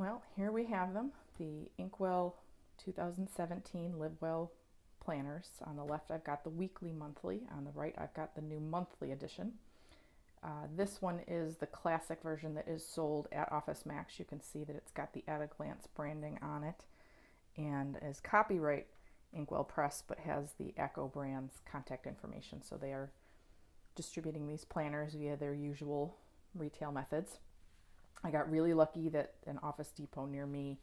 Well, here we have them, the Inkwell 2017 LiveWELL planners. On the left, I've got the weekly monthly. On the right, I've got the new monthly edition. This one is the classic version that is sold at Office Max. You can see that it's got the at a glance branding on it and is copyright Inkwell Press, but has the Echo brand's contact information. So they are distributing these planners via their usual retail methods. I got really lucky that an Office Depot near me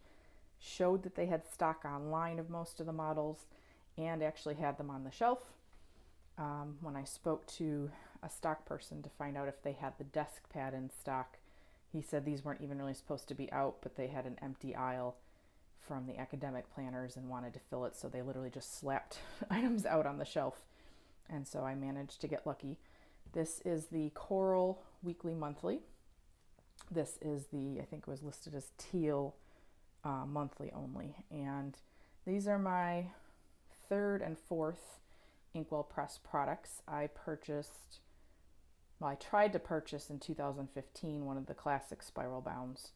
showed that they had stock online of most of the models and actually had them on the shelf. When I spoke to a stock person to find out if they had the desk pad in stock, he said these weren't even really supposed to be out, but they had an empty aisle from the academic planners and wanted to fill it, so they literally just slapped items out on the shelf. And so I managed to get lucky. This is the Coral Weekly Monthly. This is the, I think it was listed as teal monthly only. And these are my third and fourth Inkwell Press products. I tried to purchase in 2015 one of the classic spiral bounds,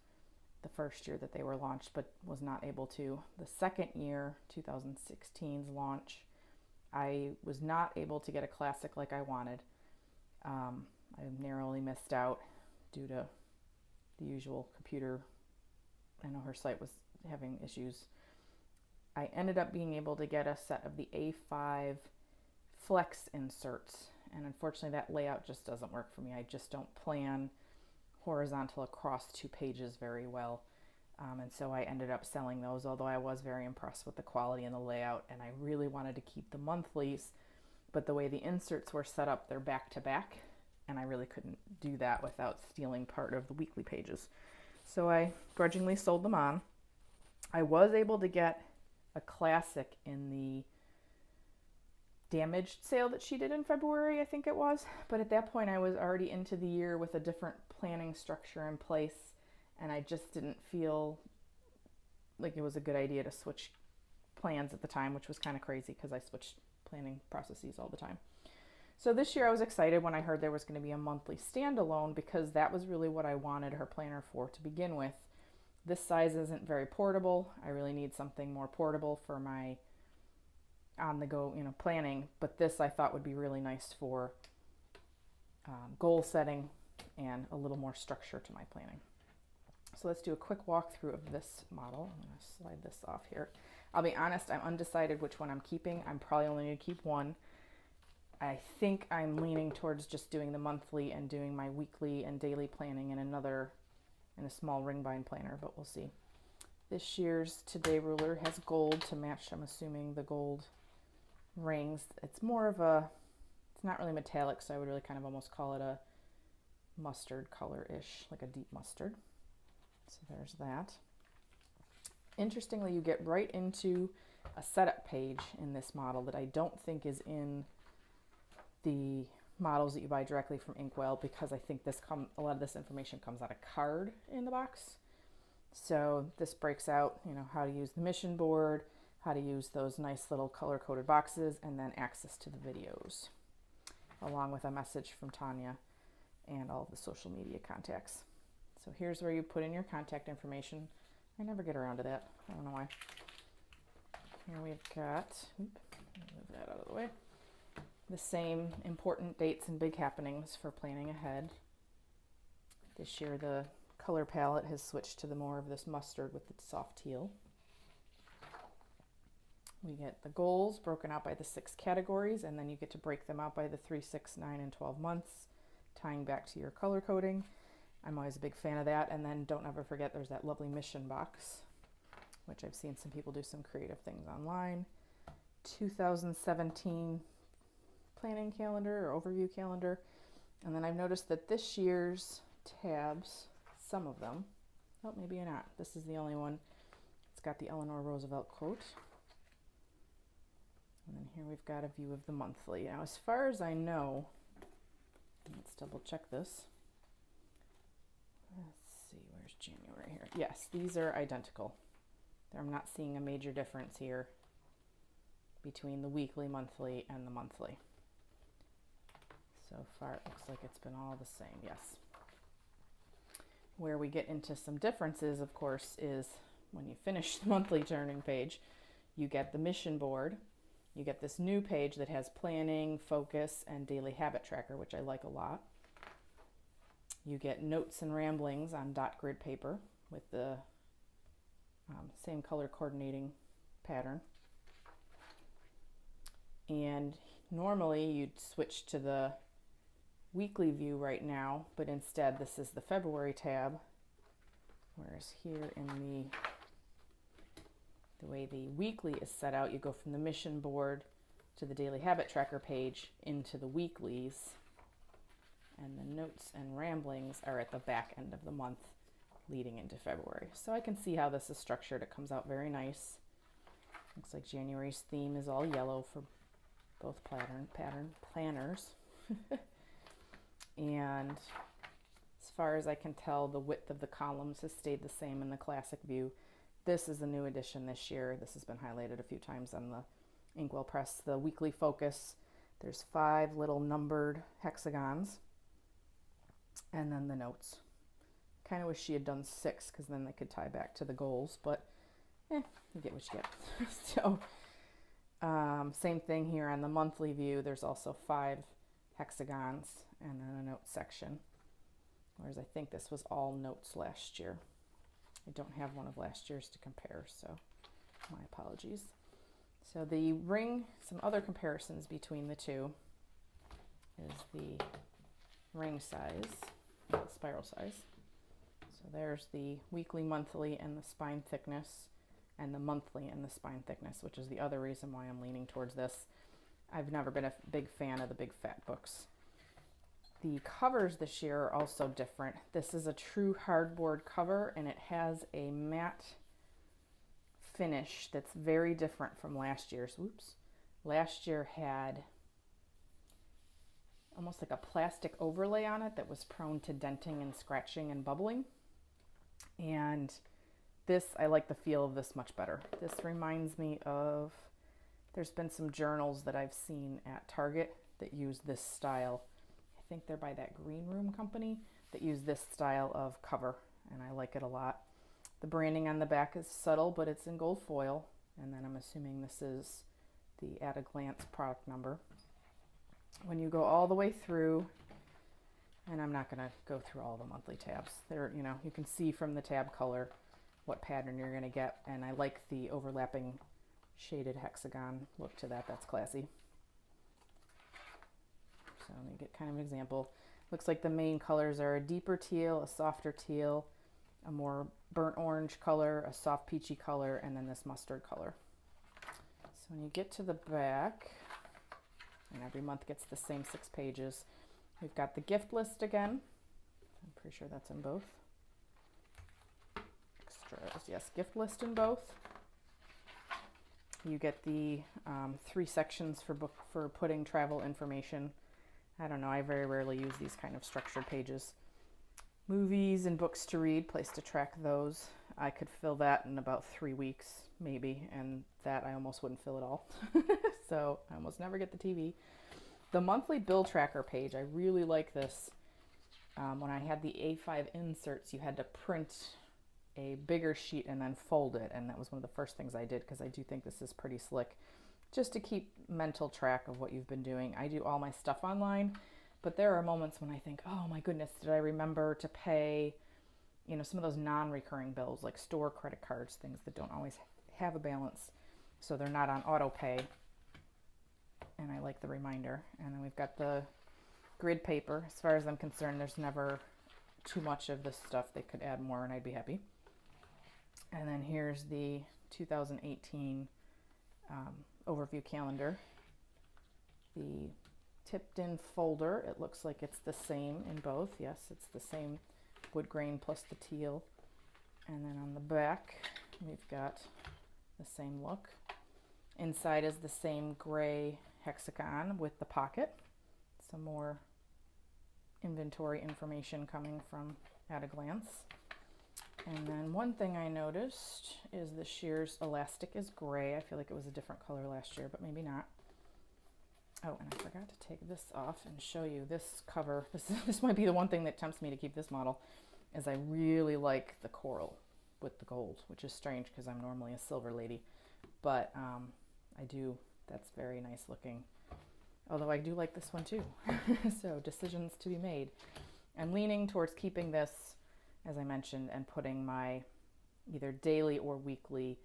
the first year that they were launched, but was not able to. The second year, 2016's launch, I was not able to get a classic like I wanted. I narrowly missed out due to the usual computer. I know her site was having issues. I ended up being able to get a set of the A5 flex inserts, and unfortunately that layout just doesn't work for me. I just don't plan horizontal across two pages very well, and so I ended up selling those, although I was very impressed with the quality and the layout, and I really wanted to keep the monthlies, but the way the inserts were set up, they're back to back, and I really couldn't do that without stealing part of the weekly pages. So I grudgingly sold them on. I was able to get a classic in the damaged sale that she did in February, I think it was, but at that point I was already into the year with a different planning structure in place, and I just didn't feel like it was a good idea to switch plans at the time, which was kind of crazy because I switched planning processes all the time. So this year I was excited when I heard there was going to be a monthly standalone, because that was really what I wanted her planner for to begin with. This size isn't very portable. I really need something more portable for my on-the-go, planning, but this I thought would be really nice for goal setting and a little more structure to my planning. So let's do a quick walkthrough of this model. I'm going to slide this off here. I'll be honest, I'm undecided which one I'm keeping. I'm probably only going to keep one. I think I'm leaning towards just doing the monthly and doing my weekly and daily planning in a small ring bind planner, but we'll see. This year's Today ruler has gold to match, I'm assuming, the gold rings. It's not really metallic, so I would really kind of almost call it a mustard color-ish, like a deep mustard. So there's that. Interestingly, you get right into a setup page in this model that I don't think is in the models that you buy directly from Inkwell, because I think a lot of this information comes out a card in the box. So this breaks out, how to use the mission board, how to use those nice little color-coded boxes, and then access to the videos, along with a message from Tanya and all of the social media contacts. So here's where you put in your contact information. I never get around to that. I don't know why. Here we've got, move that out of the way, the same important dates and big happenings for planning ahead. This year the color palette has switched to the more of this mustard with its soft teal. We get the goals broken out by the 6 categories, and then you get to break them out by the 3, 6, 9, and 12 months, tying back to your color coding. I'm always a big fan of that. And then don't ever forget there's that lovely mission box, which I've seen some people do some creative things online. 2017 planning calendar or overview calendar. And then I've noticed that this year's tabs, some of them, oh, maybe not. This is the only one. It's got the Eleanor Roosevelt quote. And then here we've got a view of the monthly. Now, as far as I know, let's double check this. Let's see, where's January here? Yes, these are identical. I'm not seeing a major difference here between the weekly, monthly, and the monthly. So far, it looks like it's been all the same, yes. Where we get into some differences, of course, is when you finish the monthly turning page, you get the mission board. You get this new page that has planning, focus, and daily habit tracker, which I like a lot. You get notes and ramblings on dot grid paper with the same color coordinating pattern. And normally you'd switch to the weekly view right now, but instead this is the February tab, whereas here in the way the weekly is set out, you go from the mission board to the daily habit tracker page into the weeklies, and the notes and ramblings are at the back end of the month leading into February. So I can see how this is structured. It comes out very nice. Looks like January's theme is all yellow for both pattern planners. And as far as I can tell, the width of the columns has stayed the same in the classic view. This is a new addition this year. This has been highlighted a few times on the Inkwell Press, the weekly focus. There's 5 little numbered hexagons, and then the notes. Kind of wish she had done 6, because then they could tie back to the goals, but you get what you get. So same thing here on the monthly view. There's also 5 hexagons and then a note section, whereas I think this was all notes last year. I don't have one of last year's to compare, so my apologies. So the ring, some other comparisons between the two is the ring size, the spiral size. So there's the weekly, monthly, and the spine thickness, and the monthly and the spine thickness, which is the other reason why I'm leaning towards this. I've never been a big fan of the big fat books. The covers this year are also different. This is a true hardboard cover, and it has a matte finish that's very different from last year's. Oops. Last year had almost like a plastic overlay on it that was prone to denting and scratching and bubbling. And this, I like the feel of this much better. This reminds me of, there's been some journals that I've seen at Target that use this style. I think they're by that Green Room company that use this style of cover, and I like it a lot. The branding on the back is subtle, but it's in gold foil, and then I'm assuming this is the at a glance product number. When you go all the way through, and I'm not going to go through all the monthly tabs. There, you can see from the tab color what pattern you're going to get, and I like the overlapping shaded hexagon look to that. That's classy. So let me get kind of an example. Looks like the main colors are a deeper teal, a softer teal, a more burnt orange color, a soft peachy color, and then this mustard color. So when you get to the back, and every month gets the same 6 pages, we've got the gift list again. I'm pretty sure that's in both. Extras, yes, gift list in both. You get the 3 sections for putting travel information. I don't know, I very rarely use these kind of structured pages. Movies and books to read, place to track those. I could fill that in about 3 weeks, maybe, and that I almost wouldn't fill at all. So I almost never get the TV. The monthly bill tracker page, I really like this. When I had the A5 inserts, you had to print a bigger sheet and then fold it, and that was one of the first things I did, because I do think this is pretty slick, just to keep mental track of what you've been doing. I do all my stuff online, but there are moments when I think, oh my goodness, did I remember to pay, some of those non-recurring bills, like store credit cards, things that don't always have a balance, so they're not on auto pay, and I like the reminder. And then we've got the grid paper. As far as I'm concerned, there's never too much of this stuff. They could add more and I'd be happy. And then here's the 2018 overview calendar. The tipped in folder, it looks like it's the same in both. Yes, it's the same wood grain plus the teal. And then on the back, we've got the same look. Inside is the same gray hexagon with the pocket. Some more inventory information coming from at a glance. And then one thing I noticed is this year's elastic is gray. I feel like it was a different color last year, but maybe not. Oh, and I forgot to take this off and show you this cover. This might be the one thing that tempts me to keep this model. is I really like the coral with the gold, which is strange because I'm normally a silver lady, but I do, that's very nice looking. Although I do like this one too. So decisions to be made. I'm leaning towards keeping this, as I mentioned, and putting my either daily or weekly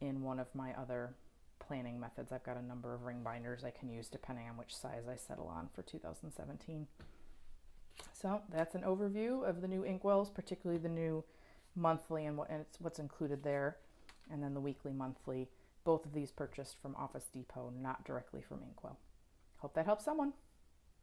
in one of my other planning methods. I've got a number of ring binders I can use depending on which size I settle on for 2017. So that's an overview of the new Inkwells, particularly the new monthly and what's included there, and then the weekly monthly. Both of these purchased from Office Depot, not directly from Inkwell. Hope that helps someone.